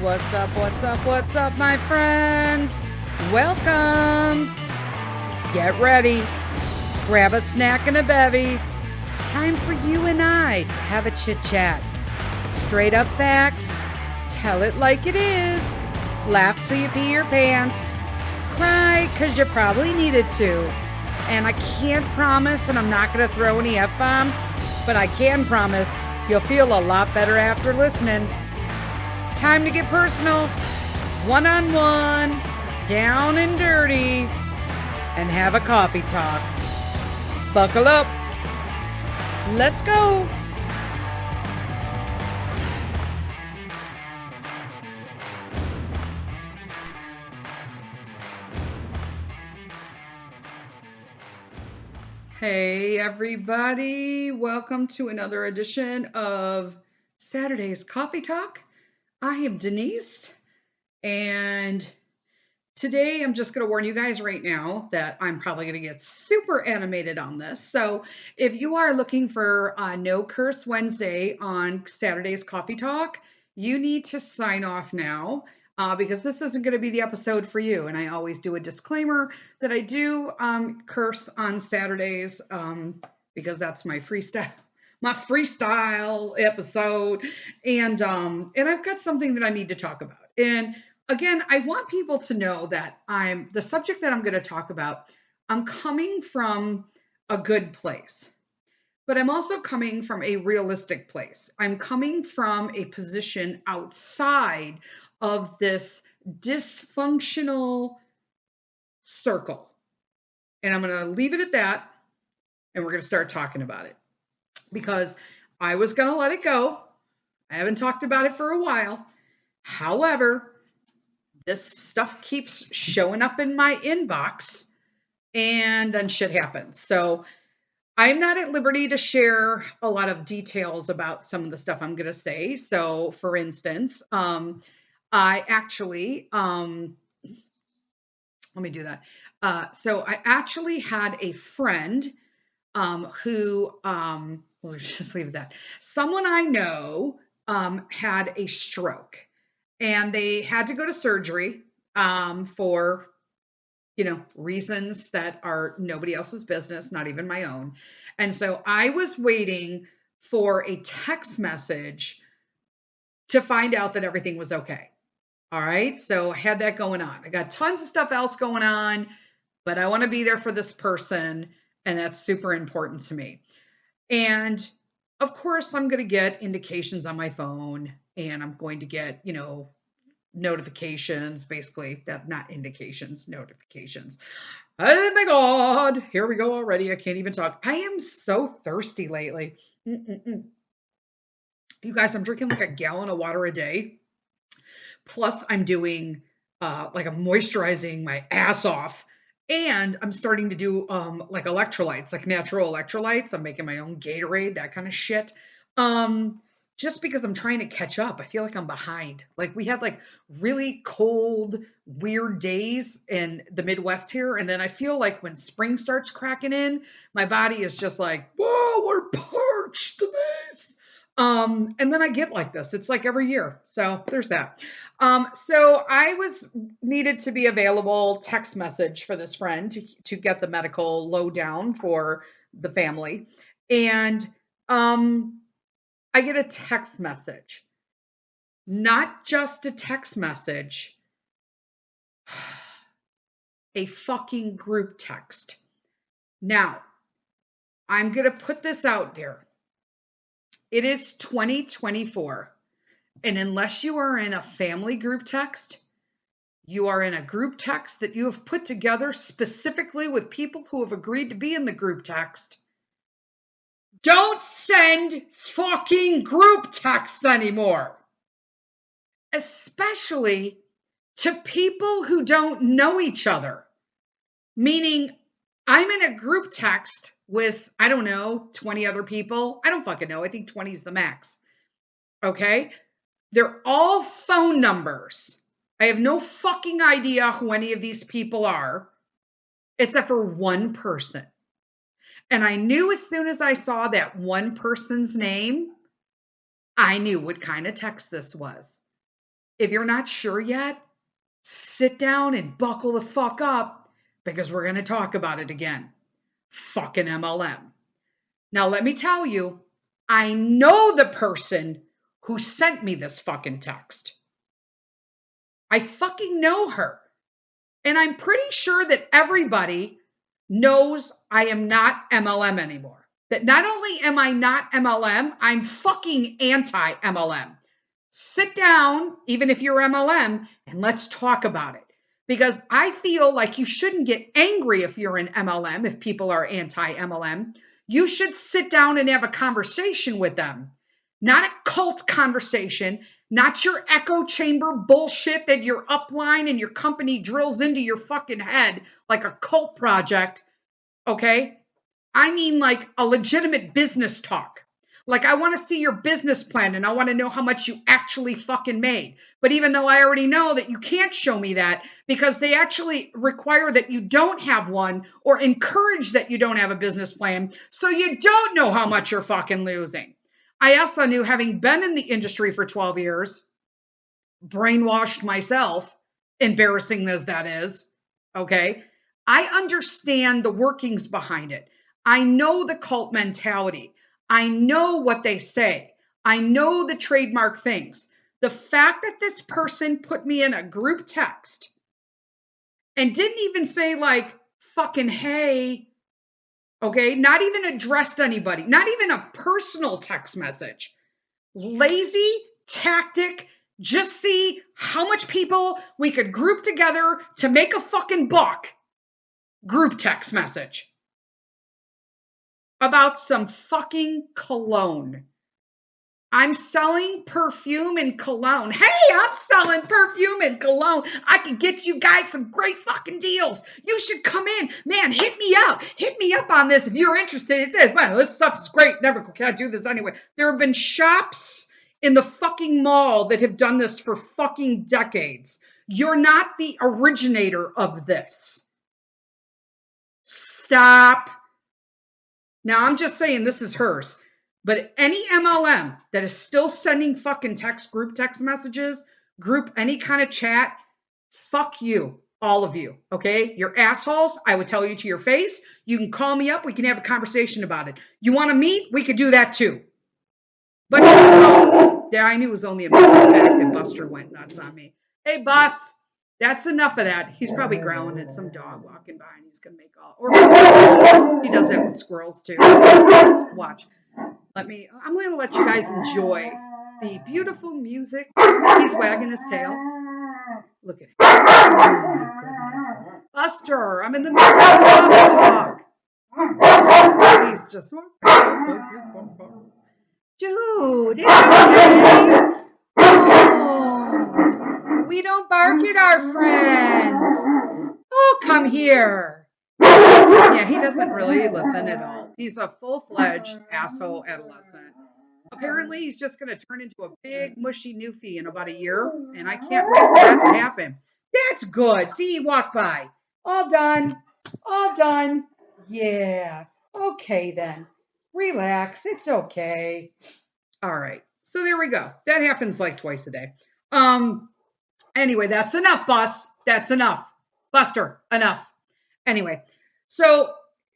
What's up, what's up, what's up, my friends? Welcome. Get ready. Grab a snack and a bevy. It's time for you and I to have a chit-chat. Straight up facts. Tell it like it is. Laugh till you pee your pants. Cry because you probably needed to. And I can't promise, and I'm not going to throw any F-bombs, but I can promise you'll feel a lot better after listening. It's time to get personal, one-on-one, down and dirty, and have a coffee talk. Buckle up. Let's go. Hey, everybody. Welcome to another edition of Saturday's Coffee Talk. I am Denise, and today I'm just going to warn you guys right now that I'm probably going to get super animated on this. So if you are looking for No Curse Wednesday on Saturday's Coffee Talk, you need to sign off now. Because this isn't going to be the episode for you. And I always do a disclaimer that I do curse on Saturdays because that's my freestyle episode. And I've got something that I need to talk about. And again, I want people to know that the subject that I'm going to talk about, I'm coming from a good place. But I'm also coming from a realistic place. I'm coming from a position outside of this dysfunctional circle. And I'm going to leave it at that, and we're going to start talking about it. Because I was going to let it go. I haven't talked about it for a while. However, this stuff keeps showing up in my inbox, and then shit happens. So I'm not at liberty to share a lot of details about some of the stuff I'm going to say. So, for instance, I actually, let me do that. So I actually had a friend who, we'll just leave it at that. Someone I know had a stroke, and they had to go to surgery for reasons that are nobody else's business, not even my own. And so I was waiting for a text message to find out that everything was okay. All right. So I had that going on. I got tons of stuff else going on, but I want to be there for this person. And that's super important to me. And of course, I'm going to get indications on my phone, and I'm going to get, notifications, basically, that not indications, notifications. Oh my God, here we go already. I can't even talk. I am so thirsty lately. You guys, I'm drinking like a gallon of water a day. Plus I'm doing like I'm moisturizing my ass off. And I'm starting to do like electrolytes, like natural electrolytes. I'm making my own Gatorade, that kind of shit. Just because I'm trying to catch up. I feel like I'm behind. Like we had like really cold, weird days in the Midwest here. And then I feel like when spring starts cracking in, my body is just like, whoa, we're parched to this. And then I get like this. It's like every year. So there's that. So I was needed to be available text message for this friend to get the medical lowdown for the family. And I get a text message, not just a text message, a fucking group text. Now, I'm going to put this out there. It is 2024. And unless you are in a family group text, you are in a group text that you have put together specifically with people who have agreed to be in the group text. Don't send fucking group texts anymore. Especially to people who don't know each other. Meaning, I'm in a group text with, I don't know, 20 other people. I don't fucking know. I think 20 is the max. Okay? They're all phone numbers. I have no fucking idea who any of these people are, except for one person. And I knew as soon as I saw that one person's name, I knew what kind of text this was. If you're not sure yet, sit down and buckle the fuck up because we're going to talk about it again. Fucking MLM. Now, let me tell you, I know the person who sent me this fucking text. I fucking know her. And I'm pretty sure that everybody knows I am not MLM anymore. That not only am I not MLM, I'm fucking anti-MLM. Sit down, even if you're MLM, and let's talk about it. Because I feel like you shouldn't get angry if you're an MLM, if people are anti-MLM. You should sit down and have a conversation with them. Not a cult conversation, not your echo chamber bullshit that your upline and your company drills into your fucking head like a cult project, okay? I mean like a legitimate business talk. Like I want to see your business plan and I want to know how much you actually fucking made. But even though I already know that you can't show me that because they actually require that you don't have one or encourage that you don't have a business plan, so you don't know how much you're fucking losing. I also knew, having been in the industry for 12 years, brainwashed myself, embarrassing as that is, okay? I understand the workings behind it. I know the cult mentality. I know what they say. I know the trademark things. The fact that this person put me in a group text and didn't even say like, fucking, hey, okay, not even addressed anybody, not even a personal text message. Lazy tactic, just see how much people we could group together to make a fucking buck. Group text message about some fucking cologne. I'm selling perfume and cologne. Hey, I'm selling perfume and cologne. I can get you guys some great fucking deals. You should come in. Man, hit me up. Hit me up on this if you're interested. It says, well, this stuff's great. Never can't do this anyway. There have been shops in the fucking mall that have done this for fucking decades. You're not the originator of this. Stop. Now, I'm just saying this is hers. But any MLM that is still sending fucking group text messages, group any kind of chat, fuck you, all of you, okay? You're assholes. I would tell you to your face. You can call me up. We can have a conversation about it. You want to meet? We could do that too. But yeah, I knew it was only a minute back that Buster went nuts on me. Hey, Bus, that's enough of that. He's probably growling at some dog walking by and he's going to make all, or he does that with squirrels too. Watch. I'm going to let you guys enjoy the beautiful music. He's wagging his tail. Look at him. Oh my goodness. Buster, I'm in the middle of talk. He's just, dude, it's okay. Oh, we don't bark at our friends. Oh, come here. Yeah, he doesn't really listen at all. He's a full-fledged asshole adolescent. Apparently, he's just going to turn into a big, mushy newfie in about a year, and I can't wait for that to happen. That's good. See, he walked by. All done. All done. Yeah. Okay, then. Relax. It's okay. All right. So there we go. That happens like twice a day. Anyway, that's enough, Bus. That's enough. Buster, enough. Anyway, so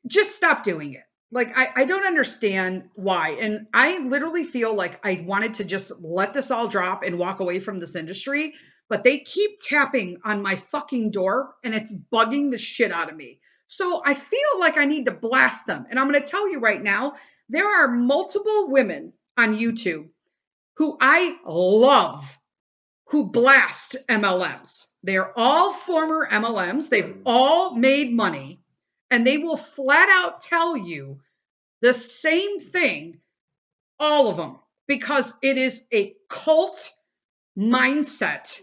just stop doing it. Like, I don't understand why. And I literally feel like I wanted to just let this all drop and walk away from this industry, but they keep tapping on my fucking door and it's bugging the shit out of me. So I feel like I need to blast them. And I'm going to tell you right now, there are multiple women on YouTube who I love who blast MLMs. They're all former MLMs. They've all made money. And they will flat out tell you the same thing, all of them, because it is a cult mindset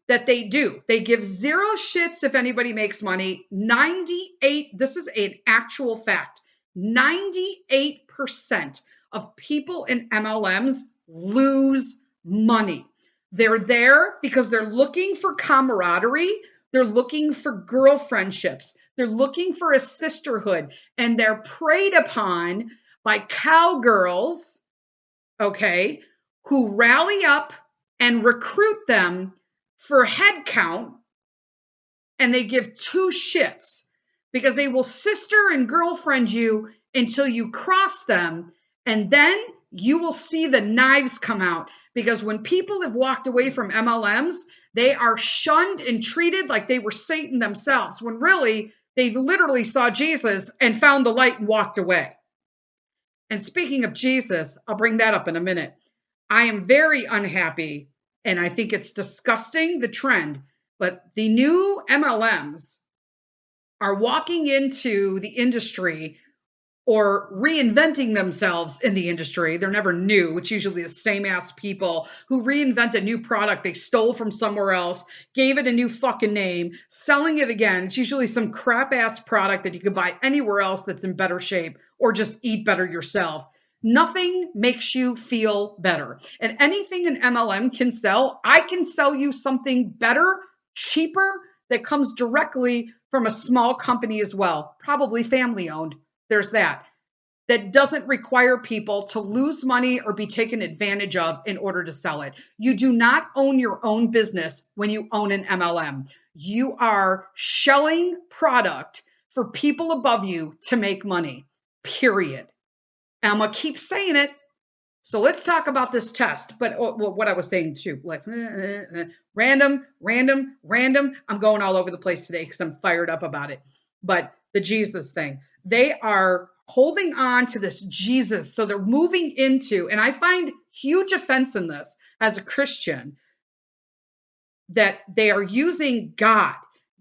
that they do. They give zero shits if anybody makes money. 98, this is an actual fact, 98% of people in MLMs lose money. They're there because they're looking for camaraderie. They're looking for girl friendships. They're looking for a sisterhood, and they're preyed upon by cowgirls, okay, who rally up and recruit them for head count, and they give two shits because they will sister and girlfriend you until you cross them, and then you will see the knives come out. Because when people have walked away from MLMs, they are shunned and treated like they were Satan themselves, when really they literally saw Jesus and found the light and walked away. And speaking of Jesus, I'll bring that up in a minute. I am very unhappy, and I think it's disgusting, the trend, but the new MLMs are walking into the industry or reinventing themselves in the industry. They're never new. It's usually the same ass people who reinvent a new product they stole from somewhere else, gave it a new fucking name, selling it again. It's usually some crap ass product that you can buy anywhere else that's in better shape, or just eat better yourself. Nothing makes you feel better. And anything an MLM can sell, I can sell you something better, cheaper, that comes directly from a small company as well, probably family owned. There's that doesn't require people to lose money or be taken advantage of in order to sell it. You do not own your own business when you own an MLM. You are shelling product for people above you to make money, period. And I'm going to keep saying it. So let's talk about this test. But what I was saying too, like random. I'm going all over the place today because I'm fired up about it. But the Jesus thing, they are holding on to this Jesus. So they're moving into, and I find huge offense in this as a Christian, that they are using God.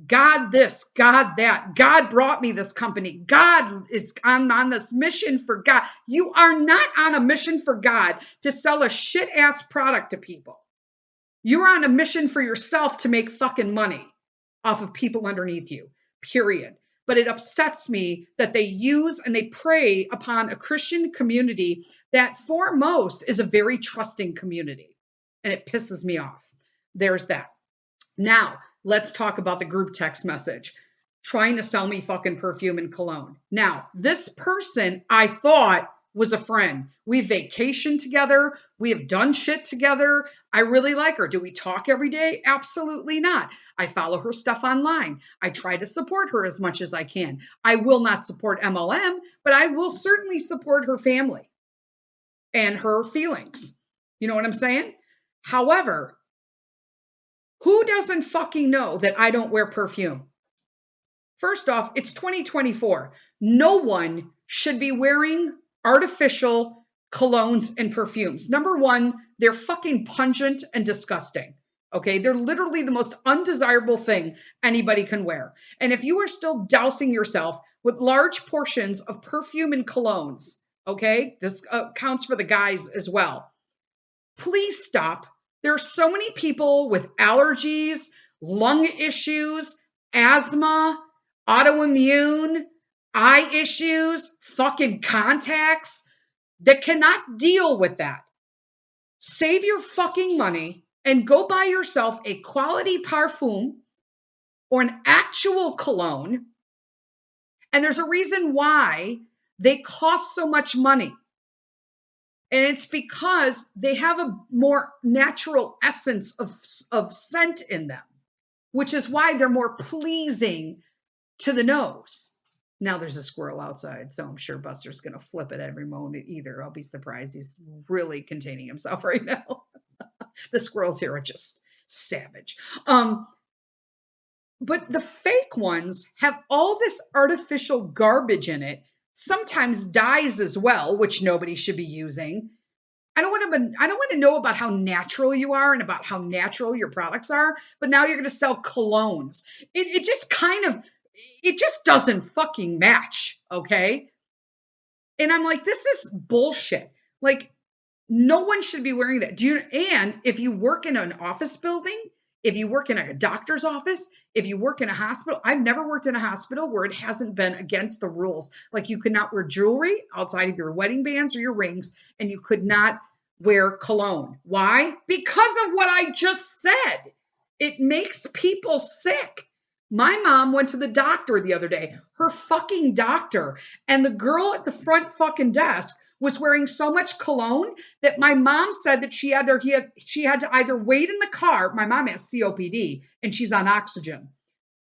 God this, God that. God brought me this company. God is on this mission for God. You are not on a mission for God to sell a shit ass product to people. You're on a mission for yourself to make fucking money off of people underneath you, period. But it upsets me that they use and they prey upon a Christian community that foremost is a very trusting community. And it pisses me off. There's that. Now, let's talk about the group text message trying to sell me fucking perfume and cologne. Now, this person I thought was a friend. We vacationed together. We have done shit together. I really like her. Do we talk every day? Absolutely not. I follow her stuff online. I try to support her as much as I can. I will not support MLM, but I will certainly support her family and her feelings. You know what I'm saying? However, who doesn't fucking know that I don't wear perfume? First off, it's 2024. No one should be wearing artificial colognes and perfumes. Number one, they're fucking pungent and disgusting. Okay, they're literally the most undesirable thing anybody can wear. And if you are still dousing yourself with large portions of perfume and colognes, okay, this counts for the guys as well, please stop. There are so many people with allergies, lung issues, asthma, autoimmune, eye issues, fucking contacts that cannot deal with that. Save your fucking money and go buy yourself a quality parfum or an actual cologne. And there's a reason why they cost so much money. And it's because they have a more natural essence of scent in them, which is why they're more pleasing to the nose. Now there's a squirrel outside, so I'm sure Buster's going to flip it every moment either. I'll be surprised. He's really containing himself right now. The squirrels here are just savage. But the fake ones have all this artificial garbage in it, sometimes dyes as well, which nobody should be using. I don't want to know about how natural you are and about how natural your products are, but now you're going to sell colognes. It just doesn't fucking match, okay? And I'm like, this is bullshit. Like, no one should be wearing that. And if you work in an office building, if you work in a doctor's office, if you work in a hospital, I've never worked in a hospital where it hasn't been against the rules. Like, you could not wear jewelry outside of your wedding bands or your rings, and you could not wear cologne. Why? Because of what I just said. It makes people sick. My mom went to the doctor the other day, her fucking doctor, and the girl at the front fucking desk was wearing so much cologne that my mom said that she had to either wait in the car. My mom has COPD and she's on oxygen.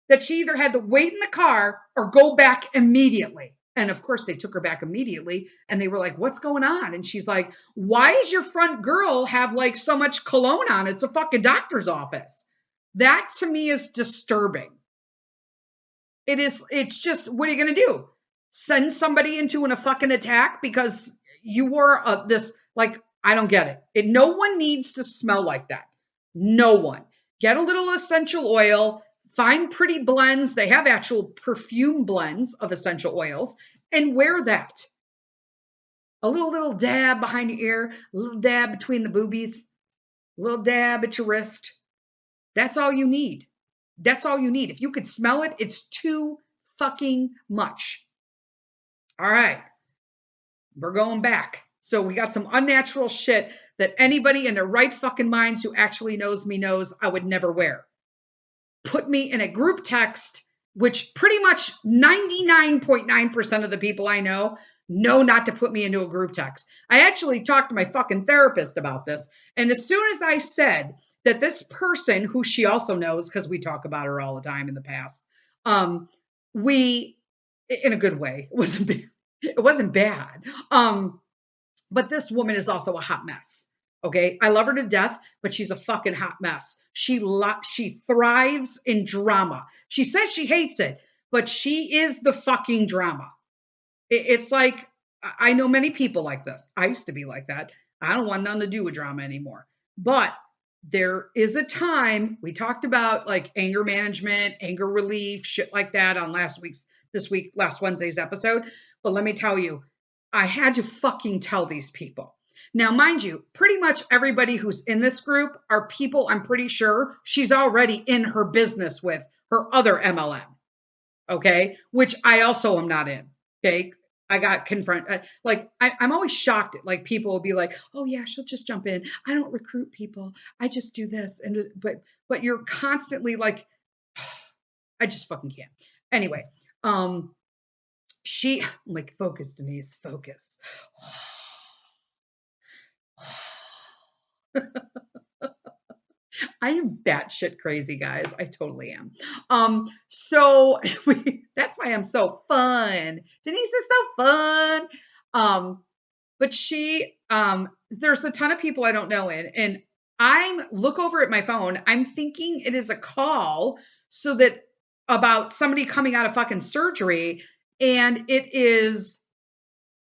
That she either had to wait in the car or go back immediately. And of course, they took her back immediately and they were like, what's going on? And she's like, why does your front girl have like so much cologne on? It's a fucking doctor's office. That to me is disturbing. It's just, what are you going to do? Send somebody into a fucking attack because you wore this, like, I don't get it. No one needs to smell like that. No one. Get a little essential oil, find pretty blends. They have actual perfume blends of essential oils and wear that. A little dab behind your ear, a little dab between the boobies, a little dab at your wrist. That's all you need. That's all you need. If you could smell it, it's too fucking much. All right. We're going back. So we got some unnatural shit that anybody in their right fucking minds who actually knows me knows I would never wear. Put me in a group text, which pretty much 99.9% of the people I know not to put me into a group text. I actually talked to my fucking therapist about this. And as soon as I said that this person, who she also knows because we talk about her all the time in the past, we, in a good way, it wasn't bad. But this woman is also a hot mess. Okay. I love her to death, but she's a fucking hot mess. She thrives in drama. She says she hates it, but she is the fucking drama. It's like, I know many people like this. I used to be like that. I don't want nothing to do with drama anymore. But there is a time, we talked about like anger management, anger relief, shit like that on last Wednesday's episode. But let me tell you, I had to fucking tell these people. Now, mind you, pretty much everybody who's in this group are people I'm pretty sure she's already in her business with her other MLM. Okay. Which I also am not in. Okay. I got confronted. I'm always shocked. Like people will be like, oh yeah, she'll just jump in. I don't recruit people. I just do this. But you're constantly like, I just fucking can't. Anyway, I'm like, focus, Denise, focus. I am batshit crazy, guys. I totally am. So that's why I'm so fun. Denise is so fun. But there's a ton of people I don't know in, and look over at my phone. I'm thinking it is a call about somebody coming out of fucking surgery, and it is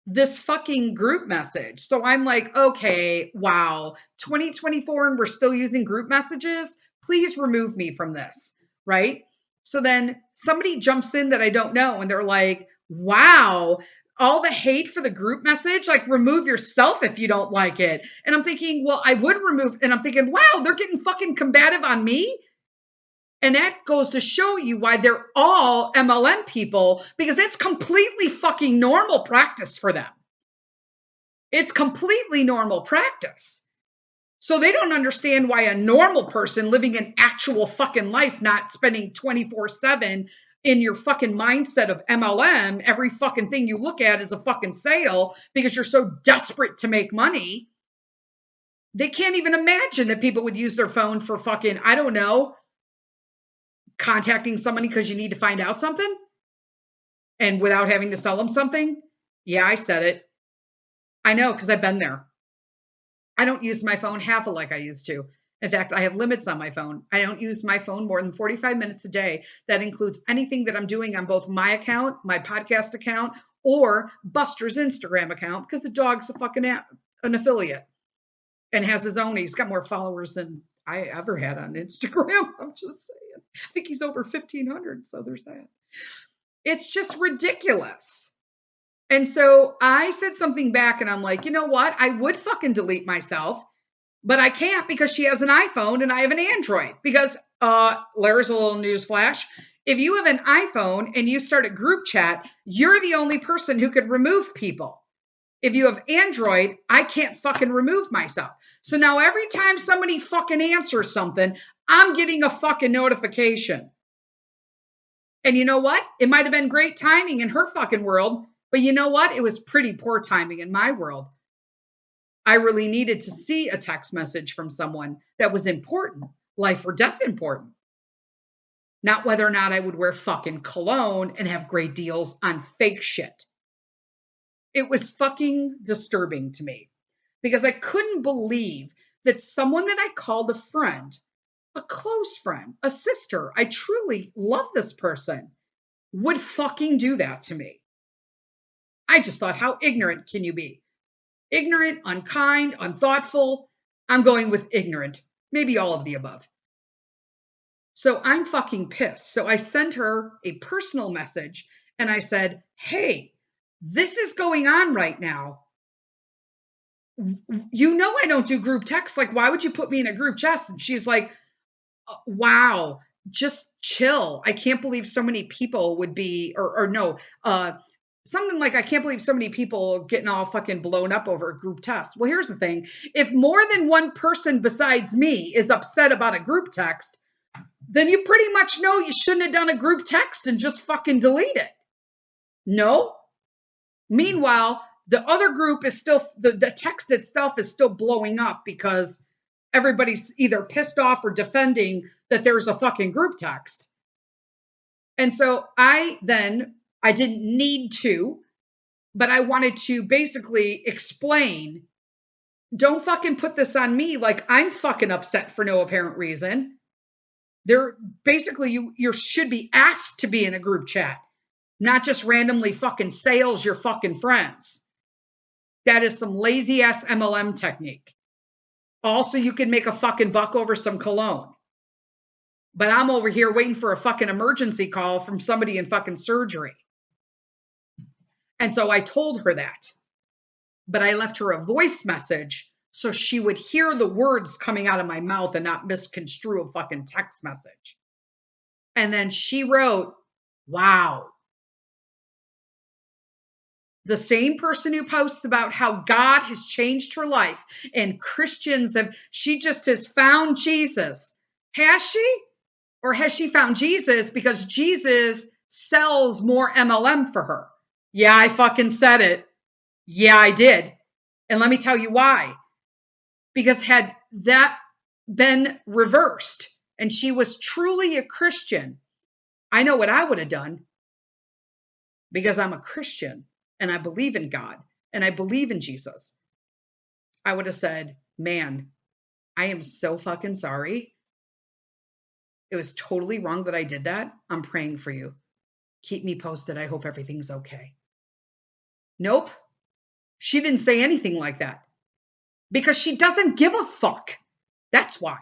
this fucking group message. So I'm like, okay, wow, 2024 and we're still using group messages. Please remove me from this, right? So then somebody jumps in that I don't know and they're like, wow, all the hate for the group message, like remove yourself if you don't like it. And I'm thinking, well, I would remove, and I'm thinking, wow, they're getting fucking combative on me. And that goes to show you why they're all MLM people, because it's completely fucking normal practice for them. It's completely normal practice. So they don't understand why a normal person living an actual fucking life, not spending 24/7 in your fucking mindset of MLM, every fucking thing you look at is a fucking sale because you're so desperate to make money. They can't even imagine that people would use their phone for fucking, I don't know, contacting somebody because you need to find out something and without having to sell them something. Yeah, I said it. I know, because I've been there. I don't use my phone half like I used to. In fact, I have limits on my phone. I don't use my phone more than 45 minutes a day. That includes anything that I'm doing on both my account, my podcast account, or Buster's Instagram account, because the dog's an affiliate and has his own. He's got more followers than I ever had on Instagram. I'm just saying. I think he's over 1,500. So there's that. It's just ridiculous. And so I said something back and I'm like, you know what? I would fucking delete myself, but I can't because she has an iPhone and I have an Android. Because there's a little news flash. If you have an iPhone and you start a group chat, you're the only person who could remove people. If you have Android, I can't fucking remove myself. So now every time somebody fucking answers something, I'm getting a fucking notification. And you know what? It might have been great timing in her fucking world, But you know what? It was pretty poor timing in my world. I really needed to see a text message from someone that was important, life or death important. Not whether or not I would wear fucking cologne and have great deals on fake shit. It was fucking disturbing to me because I couldn't believe that someone that I called a friend, a close friend, a sister, I truly love this person, would fucking do that to me. I just thought, how ignorant can you be? Ignorant, unkind, unthoughtful. I'm going with ignorant. Maybe all of the above. So I'm fucking pissed. So I sent her a personal message and I said, hey, this is going on right now. You know, I don't do group text. Like, why would you put me in a group chat? And she's like, wow, just chill. I can't believe so many people would be, or no, something like, I can't believe so many people getting all fucking blown up over a group text. Well, here's the thing. If more than one person besides me is upset about a group text, then you pretty much know you shouldn't have done a group text and just fucking delete it. No. Meanwhile, the other group is still, the text itself is still blowing up because everybody's either pissed off or defending that there's a fucking group text. And so I didn't need to, but I wanted to basically explain, don't fucking put this on me like I'm fucking upset for no apparent reason. There, basically, you should be asked to be in a group chat, not just randomly fucking sales your fucking friends. That is some lazy ass MLM technique. Also, you can make a fucking buck over some cologne. But I'm over here waiting for a fucking emergency call from somebody in fucking surgery. And so I told her that. But I left her a voice message so she would hear the words coming out of my mouth and not misconstrue a fucking text message. And then she wrote, wow. The same person who posts about how God has changed her life and Christians she just has found Jesus. Has she? Or has she found Jesus because Jesus sells more MLM for her? Yeah, I fucking said it. Yeah, I did. And let me tell you why. Because had that been reversed and she was truly a Christian, I know what I would have done because I'm a Christian and I believe in God and I believe in Jesus. I would have said, man, I am so fucking sorry. It was totally wrong that I did that. I'm praying for you. Keep me posted. I hope everything's okay. Nope. She didn't say anything like that because she doesn't give a fuck. That's why.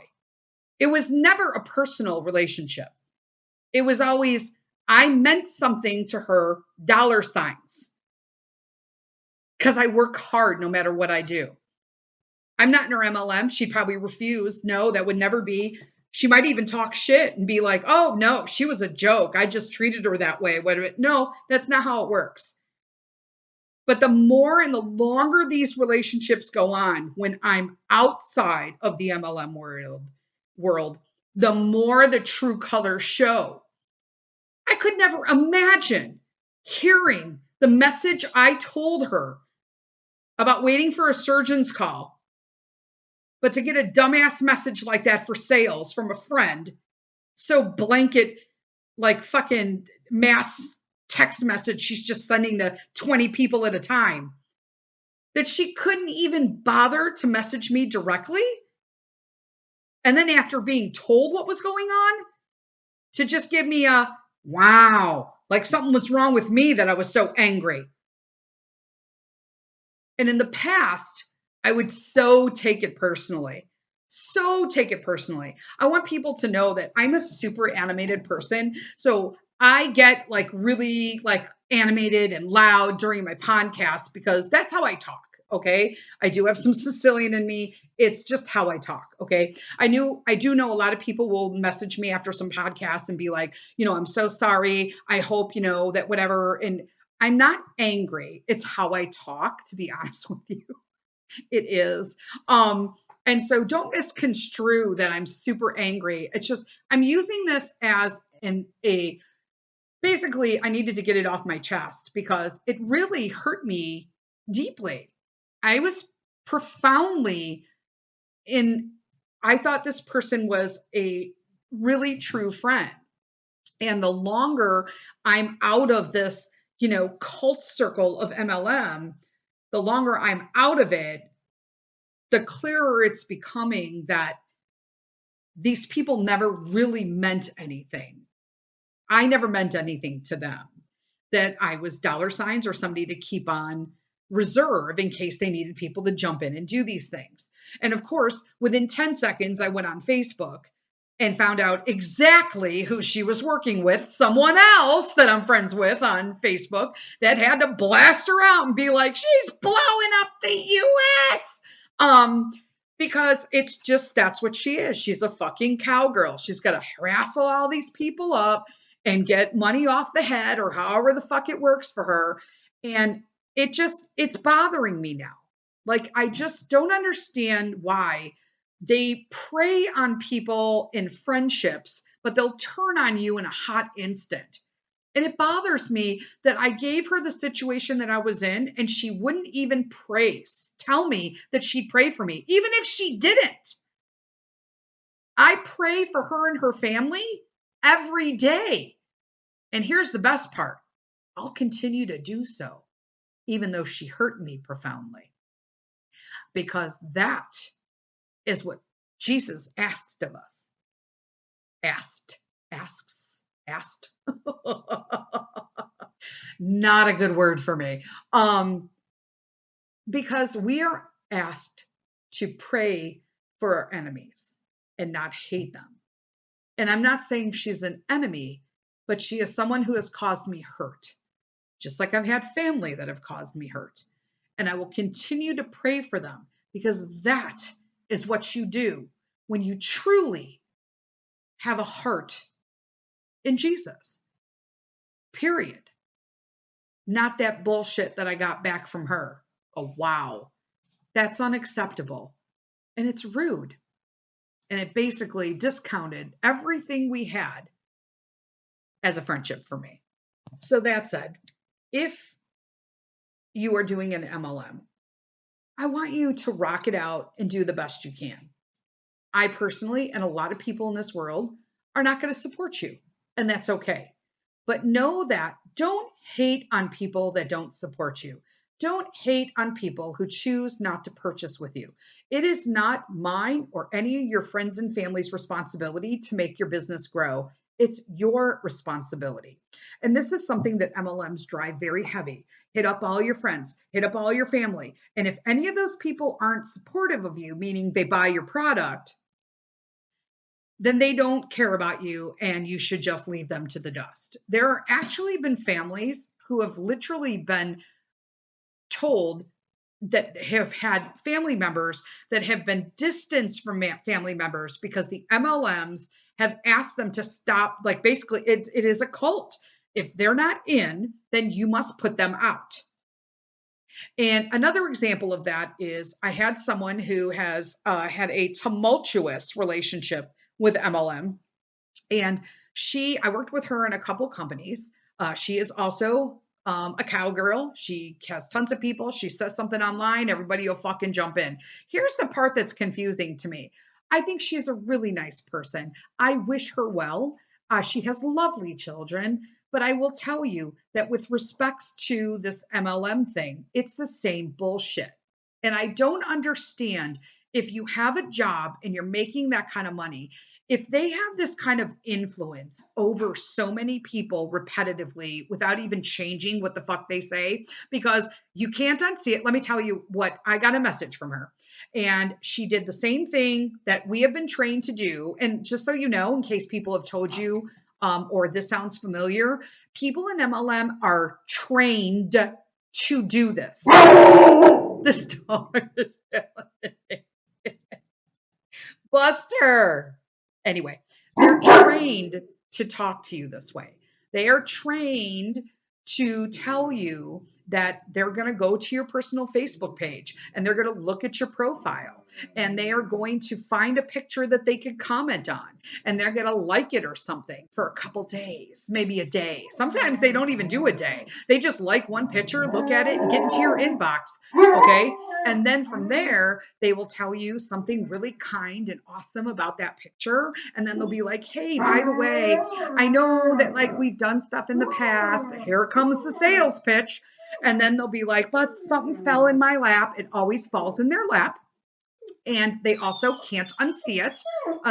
It was never a personal relationship. It was always, I meant something to her, dollar signs. Because I work hard no matter what I do. I'm not in her MLM. She'd probably refuse. No, that would never be. She might even talk shit and be like, oh, no, she was a joke. I just treated her that way. No, that's not how it works. But the more and the longer these relationships go on when I'm outside of the MLM world, the more the true colors show. I could never imagine hearing the message I told her about waiting for a surgeon's call. But to get a dumbass message like that for sales from a friend, so blanket, like fucking mass text message she's just sending to 20 people at a time, that she couldn't even bother to message me directly. And then after being told what was going on, to just give me a, wow, like something was wrong with me that I was so angry. And in the past, I would so take it personally. So take it personally. I want people to know that I'm a super animated person. So I get like really like animated and loud during my podcast because that's how I talk. Okay. I do have some Sicilian in me. It's just how I talk. Okay. I do know a lot of people will message me after some podcasts and be like, I'm so sorry. I hope, that whatever. And I'm not angry. It's how I talk, to be honest with you. It is. And so don't misconstrue that I'm super angry. It's just, I'm using this as basically, I needed to get it off my chest because it really hurt me deeply. I was profoundly in, I thought this person was a really true friend. And the longer I'm out of this, cult circle of MLM, the longer I'm out of it, the clearer it's becoming that these people never really meant anything. I never meant anything to them, that I was dollar signs or somebody to keep on reserve in case they needed people to jump in and do these things. And of course, within 10 seconds, I went on Facebook and found out exactly who she was working with, someone else that I'm friends with on Facebook that had to blast her out and be like, she's blowing up the US. Because it's just, that's what she is. She's a fucking cowgirl. She's got to harass all these people up and get money off the head or however the fuck it works for her. And it's bothering me now. Like, I just don't understand why they prey on people in friendships, but they'll turn on you in a hot instant. And it bothers me that I gave her the situation that I was in and she wouldn't even tell me that she'd pray for me, even if she didn't. I pray for her and her family every day. And here's the best part. I'll continue to do so, even though she hurt me profoundly. Because that is what Jesus asks of us. Asks. Not a good word for me. Because we are asked to pray for our enemies and not hate them. And I'm not saying she's an enemy, but she is someone who has caused me hurt. Just like I've had family that have caused me hurt. And I will continue to pray for them because that is what you do when you truly have a heart in Jesus. Period. Not that bullshit that I got back from her. Oh, wow. That's unacceptable. And it's rude. And it basically discounted everything we had as a friendship for me. So that said, if you are doing an MLM, I want you to rock it out and do the best you can. I personally, and a lot of people in this world, are not going to support you, and that's okay. But know that don't hate on people that don't support you. Don't hate on people who choose not to purchase with you. It is not mine or any of your friends and family's responsibility to make your business grow. It's your responsibility. And this is something that MLMs drive very heavy. Hit up all your friends, hit up all your family. And if any of those people aren't supportive of you, meaning they buy your product, then they don't care about you and you should just leave them to the dust. There are actually been families who have literally been told that have had family members that have been distanced from family members because the MLMs have asked them to stop. Like, basically, it is a cult. If they're not in, then you must put them out. And another example of that is I had someone who has had a tumultuous relationship with MLM. And I worked with her in a couple companies. She is also a cowgirl. She has tons of people. She says something online, everybody will fucking jump in. Here's the part that's confusing to me. I think she's a really nice person. I wish her well. She has lovely children. But I will tell you that with respects to this MLM thing, it's the same bullshit. And I don't understand, if you have a job and you're making that kind of money, if they have this kind of influence over so many people repetitively without even changing what the fuck they say, because you can't unsee it. Let me tell you what, I got a message from her and she did the same thing that we have been trained to do. And just so you know, in case people have told you, or this sounds familiar, people in MLM are trained to do this. This dog is Buster. Anyway, they're trained to talk to you this way. They are trained to tell you that they're going to go to your personal Facebook page and they're going to look at your profile and they are going to find a picture that they could comment on and they're going to like it or something for a couple days, maybe a day. Sometimes they don't even do a day. They just like one picture, look at it, and get into your inbox. Okay. And then from there, they will tell you something really kind and awesome about that picture. And then they'll be like, hey, by the way, I know that like we've done stuff in the past. Here comes the sales pitch. And then they'll be like, but something fell in my lap. It always falls in their lap. And they also can't unsee it,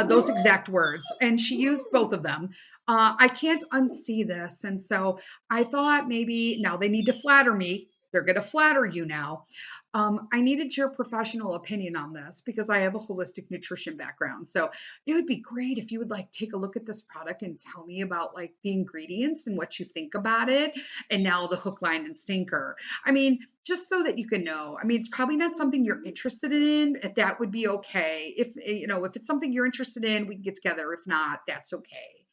those exact words. And she used both of them. I can't unsee this. And so I thought maybe now they need to flatter me. They're going to flatter you now. I needed your professional opinion on this because I have a holistic nutrition background. So it would be great if you would like take a look at this product and tell me about like the ingredients and what you think about it. And now the hook, line, and sinker. I mean, just so that you can know. I mean, it's probably not something you're interested in. If that would be okay. If if it's something you're interested in, we can get together. If not, that's okay.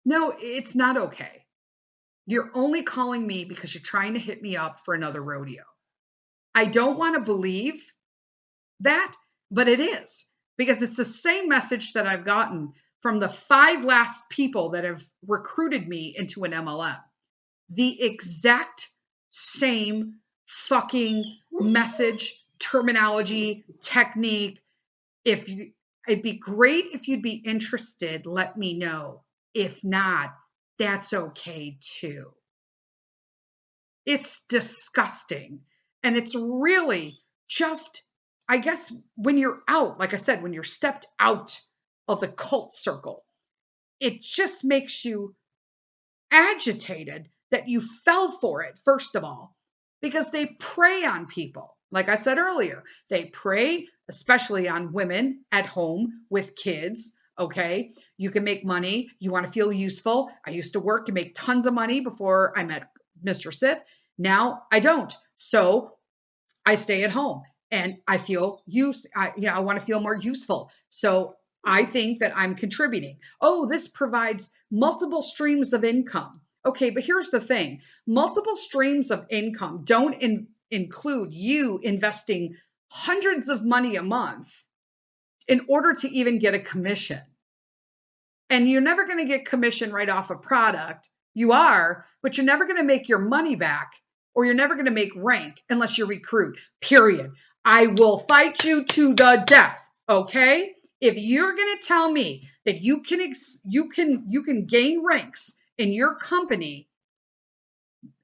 No, it's not okay. You're only calling me because you're trying to hit me up for another rodeo. I don't want to believe that, but it is because it's the same message that I've gotten from the 5 last people that have recruited me into an MLM. The exact same fucking message, terminology, technique. It'd be great if you'd be interested, let me know. If not, that's okay too. It's disgusting. And it's really just, I guess, when you're out, like I said, when you're stepped out of the cult circle, it just makes you agitated that you fell for it, first of all, because they prey on people. Like I said earlier, they prey especially on women at home with kids. Okay. You can make money. You want to feel useful. I used to work and make tons of money before I met Mr. Sith. Now I don't. So I stay at home and I feel I want to feel more useful. So I think that I'm contributing. Oh, this provides multiple streams of income. Okay, but here's the thing. Multiple streams of income don't include you investing hundreds of money a month in order to even get a commission. And you're never going to get commission right off a product. You are, but you're never going to make your money back or you're never going to make rank unless you recruit, period. I will fight you to the death, okay? If you're going to tell me that you can gain ranks in your company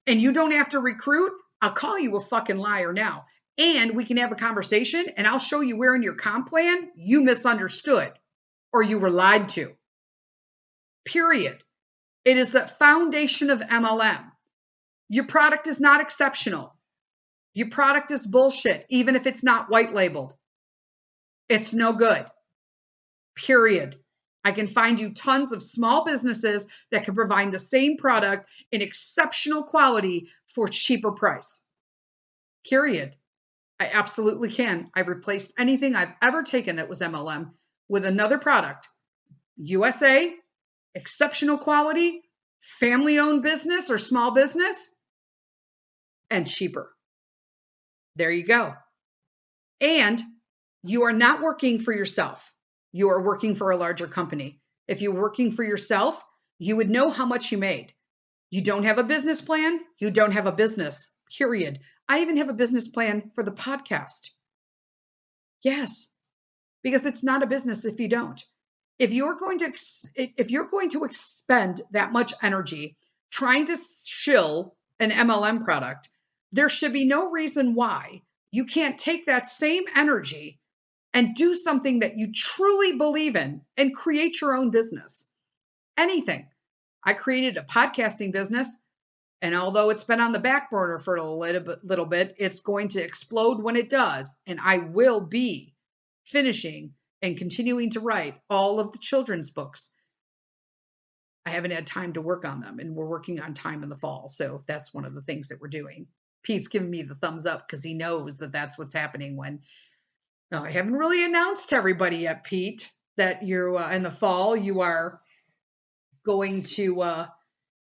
and you don't have to recruit, I'll call you a fucking liar now. And we can have a conversation and I'll show you where in your comp plan you misunderstood or you were lied to. Period. It is the foundation of MLM. Your product is not exceptional. Your product is bullshit, even if it's not white labeled. It's no good. Period. I can find you tons of small businesses that can provide the same product in exceptional quality for cheaper price. Period. I absolutely can. I've replaced anything I've ever taken that was MLM with another product. USA, exceptional quality, family-owned business or small business, and cheaper. There you go. And you are not working for yourself. You are working for a larger company. If you're working for yourself, you would know how much you made. You don't have a business plan, you don't have a business, period. I even have a business plan for the podcast. Yes, because it's not a business if you don't. If you're going to expend that much energy trying to shill an MLM product, there should be no reason why you can't take that same energy and do something that you truly believe in and create your own business. Anything. I created a podcasting business, and although it's been on the back burner for a little bit, it's going to explode when it does, and I will be finishing and continuing to write all of the children's books. I haven't had time to work on them, and we're working on time in the fall. So that's one of the things that we're doing. Pete's giving me the thumbs up because he knows that that's what's happening when I haven't really announced to everybody yet, Pete, that you're in the fall, you are going to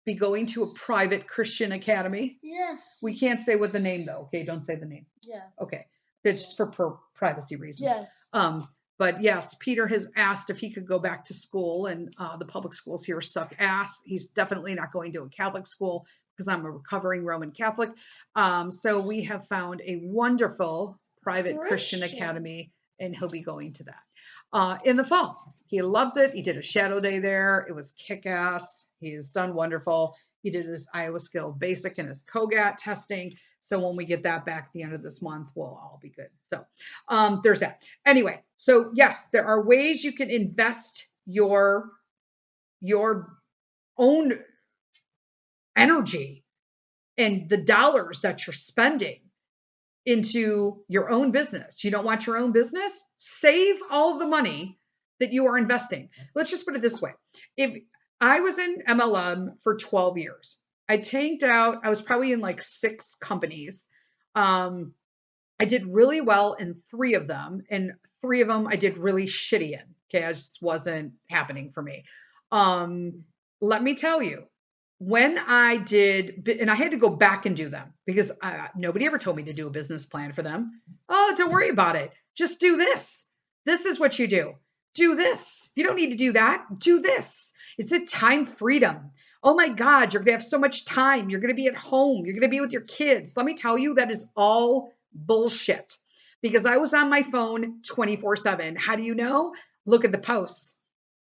be going to a private Christian academy. Yes. We can't say what the name though. Okay, don't say the name. Yeah. Okay, it's just for privacy reasons. Yes. But yes, Peter has asked if he could go back to school, and the public schools here suck ass. He's definitely not going to a Catholic school because I'm a recovering Roman Catholic. So we have found a wonderful private Christian academy, and he'll be going to that in the fall. He loves it. He did a shadow day there. It was kick-ass. He's done wonderful. He did his Iowa Skill Basic and his COGAT testing. So when we get that back at the end of this month, we'll all be good. So there's that. Anyway, so yes, there are ways you can invest your own energy and the dollars that you're spending into your own business. You don't want your own business? Save all the money that you are investing. Let's just put it this way. If I was in MLM for 12 years, I tanked out. I was probably in like 6 companies. I did really well in 3 of them, and 3 of them I did really shitty in. Okay, it just wasn't happening for me. Let me tell you, when I did, and I had to go back and do them because nobody ever told me to do a business plan for them. Oh, don't worry about it. Just do this. This is what you do. Do this. You don't need to do that. Do this. It's a time freedom. Oh my God, you're going to have so much time. You're going to be at home. You're going to be with your kids. Let me tell you, that is all bullshit because I was on my phone 24/7. How do you know? Look at the posts.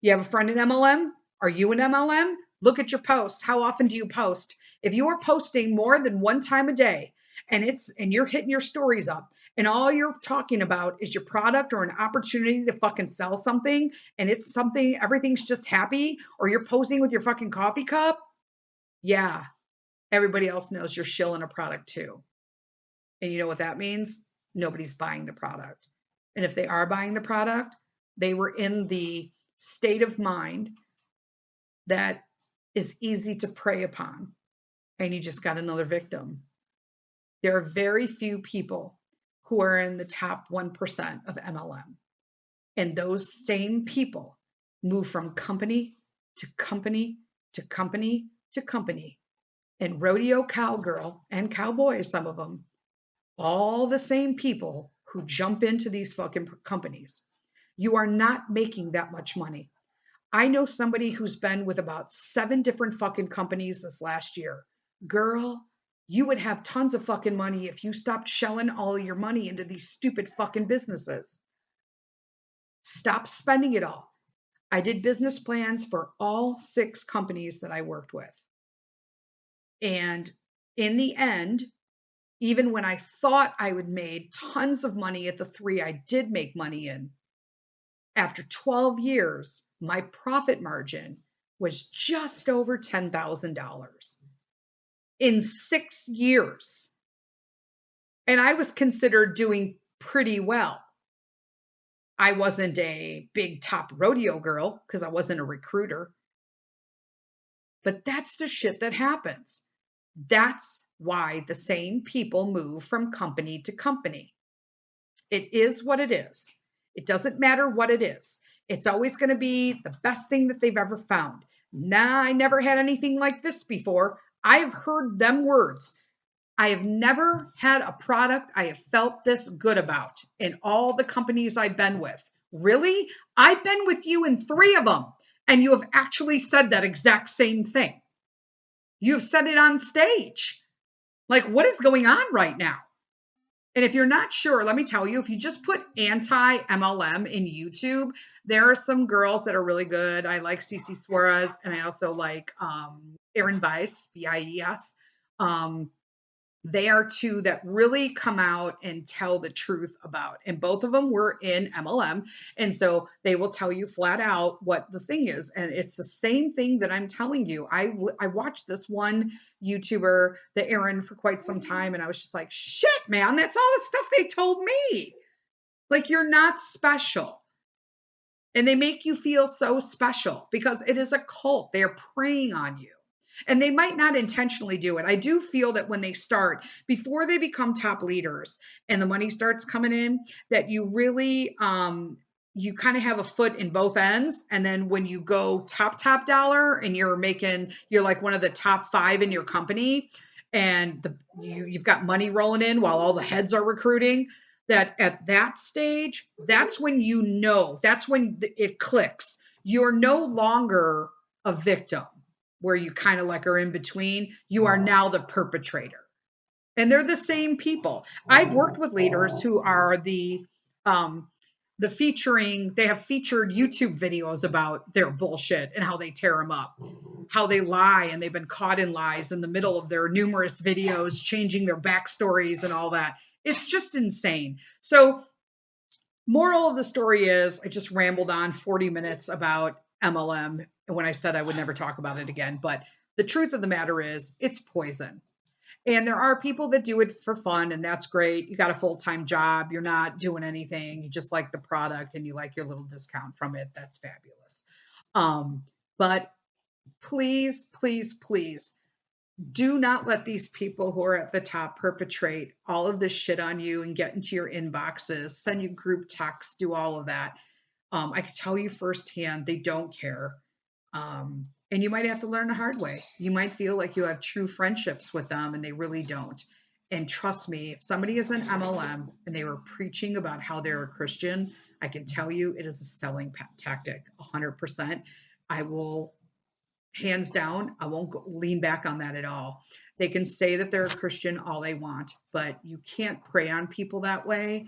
You have a friend in MLM? Are you in MLM? Look at your posts. How often do you post? If you are posting more than 1 time a day and you're hitting your stories up and all you're talking about is your product or an opportunity to fucking sell something and it's something, everything's just happy, or you're posing with your fucking coffee cup, yeah, everybody else knows you're shilling a product too. And you know what that means? Nobody's buying the product. And if they are buying the product, they were in the state of mind that is easy to prey upon. And you just got another victim. There are very few people who are in the top 1% of MLM. And those same people move from company to company to company to company. And rodeo cowgirl and cowboy, some of them, all the same people who jump into these fucking companies. You are not making that much money. I know somebody who's been with about 7 different fucking companies this last year. Girl, you would have tons of fucking money if you stopped shelling all of your money into these stupid fucking businesses. Stop spending it all. I did business plans for all 6 companies that I worked with. And in the end, even when I thought I would made tons of money at the 3 I did make money in, after 12 years, my profit margin was just over $10,000 in 6 years. And I was considered doing pretty well. I wasn't a big top rodeo girl because I wasn't a recruiter. But that's the shit that happens. That's why the same people move from company to company. It is what it is. It doesn't matter what it is. It's always going to be the best thing that they've ever found. Nah, I never had anything like this before. I've heard them words. I have never had a product I have felt this good about in all the companies I've been with. Really? I've been with you in 3 of them, and you have actually said that exact same thing. You have said it on stage. Like, what is going on right now? And if you're not sure, let me tell you, if you just put anti-MLM in YouTube, there are some girls that are really good. I like Cece Suarez, and I also like Erin Bies, B-I-E-S. They are 2 that really come out and tell the truth about. And both of them were in MLM. And so they will tell you flat out what the thing is. And it's the same thing that I'm telling you. I watched this one YouTuber, the Erin, for quite some time. And I was just like, shit, man, that's all the stuff they told me. Like, you're not special. And they make you feel so special because it is a cult. They are preying on you. And they might not intentionally do it. I do feel that when they start, before they become top leaders and the money starts coming in, that you really you kind of have a foot in both ends. And then when you go top dollar and you're like one of the top 5 in your company, and you've got money rolling in while all the heads are recruiting, that at that stage, that's when that's when it clicks. You're no longer a victim where you kind of like are in between. You are now the perpetrator. And they're the same people. I've worked with leaders who are they have featured YouTube videos about their bullshit and how they tear them up, how they lie, and they've been caught in lies in the middle of their numerous videos, changing their backstories and all that. It's just insane. So, moral of the story is I just rambled on 40 minutes about MLM when I said I would never talk about it again. But the truth of the matter is it's poison. And there are people that do it for fun, and that's great. You got a full-time job, you're not doing anything, you just like the product and you like your little discount from it. That's fabulous. But please, please, please do not let these people who are at the top perpetrate all of this shit on you and get into your inboxes, send you group texts, do all of that. I can tell you firsthand, they don't care. And you might have to learn the hard way. You might feel like you have true friendships with them and they really don't. And trust me, if somebody is an MLM and they were preaching about how they're a Christian, I can tell you it is a selling tactic, 100%. I will, hands down, I won't lean back on that at all. They can say that they're a Christian all they want, but you can't prey on people that way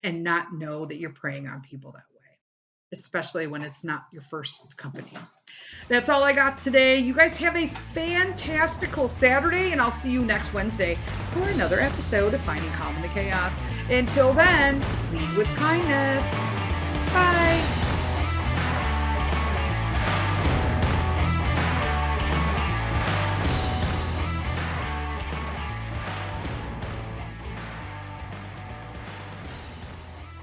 and not know that you're preying on people that way, especially when it's not your first company. That's all I got today. You guys have a fantastical Saturday, and I'll see you next Wednesday for another episode of Finding Calm in the Chaos. Until then, lead with kindness.